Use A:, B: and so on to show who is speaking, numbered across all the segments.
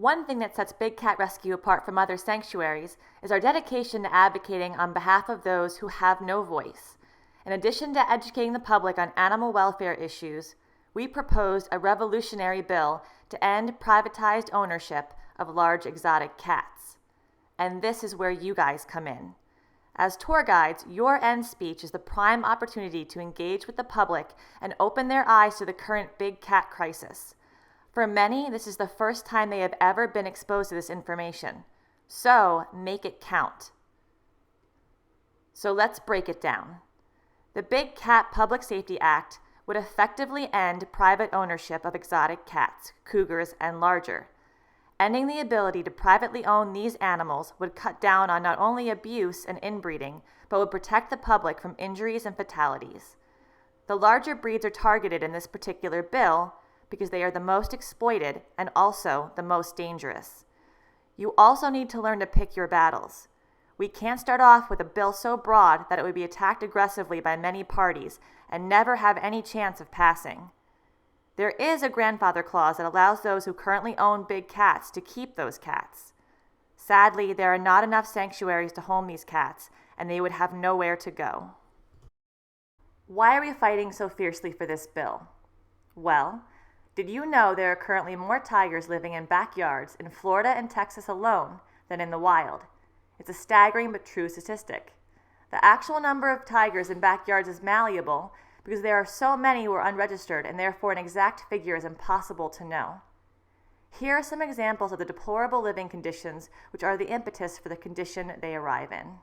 A: One thing that sets Big Cat Rescue apart from other sanctuaries is our dedication to advocating on behalf of those who have no voice. In addition to educating the public on animal welfare issues, we proposed a revolutionary bill to end privatized ownership of large exotic cats. And this is where you guys come in. As tour guides, your end speech is the prime opportunity to engage with the public and open their eyes to the current big cat crisis. For many, this is the first time they have ever been exposed to this information. So, make it count. So let's break it down. The Big Cat Public Safety Act would effectively end private ownership of exotic cats, cougars, and larger. Ending the ability to privately own these animals would cut down on not only abuse and inbreeding, but would protect the public from injuries and fatalities. The larger breeds are targeted in this particular bill because they are the most exploited and also the most dangerous. You also need to learn to pick your battles. We can't start off with a bill so broad that it would be attacked aggressively by many parties and never have any chance of passing. There is a grandfather clause that allows those who currently own big cats to keep those cats. Sadly, there are not enough sanctuaries to home these cats, and they would have nowhere to go. Why are we fighting so fiercely for this bill? Well, did you know there are currently more tigers living in backyards in Florida and Texas alone than in the wild? It's a staggering but true statistic. The actual number of tigers in backyards is malleable because there are so many who are unregistered, and therefore an exact figure is impossible to know. Here are some examples of the deplorable living conditions which are the impetus for the condition they arrive in.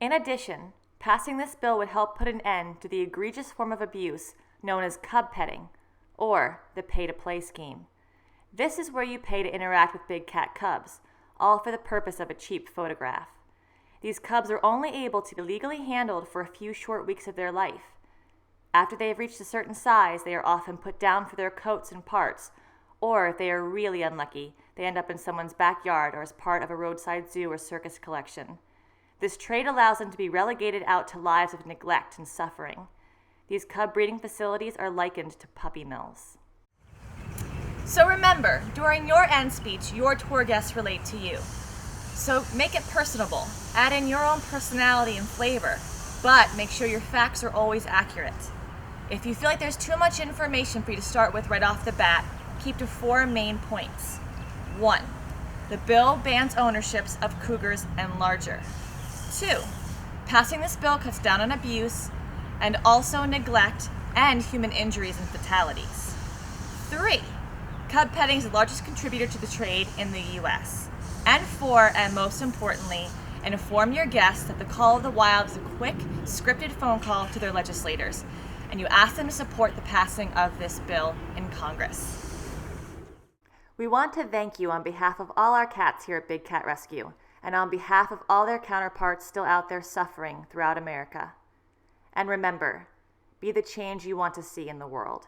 A: In addition, passing this bill would help put an end to the egregious form of abuse known as cub petting, or the pay-to-play scheme. This is where you pay to interact with big cat cubs, all for the purpose of a cheap photograph. These cubs are only able to be legally handled for a few short weeks of their life. After they have reached a certain size, they are often put down for their coats and parts, or if they are really unlucky, they end up in someone's backyard or as part of a roadside zoo or circus collection. This trait allows them to be relegated out to lives of neglect and suffering. These cub breeding facilities are likened to puppy mills. So remember, during your end speech, your tour guests relate to you. So make it personable. Add in your own personality and flavor, but make sure your facts are always accurate. If you feel like there's too much information for you to start with right off the bat, keep to 4 main points. 1. The bill bans ownerships of cougars and larger. 2. Passing this bill cuts down on abuse and also neglect and human injuries and fatalities. 3. Cub petting is the largest contributor to the trade in the U.S. And 4, and most importantly, inform your guests that the Call of the Wild is a quick, scripted phone call to their legislators, and you ask them to support the passing of this bill in Congress. We want to thank you on behalf of all our cats here at Big Cat Rescue, and on behalf of all their counterparts still out there suffering throughout America. And remember, be the change you want to see in the world.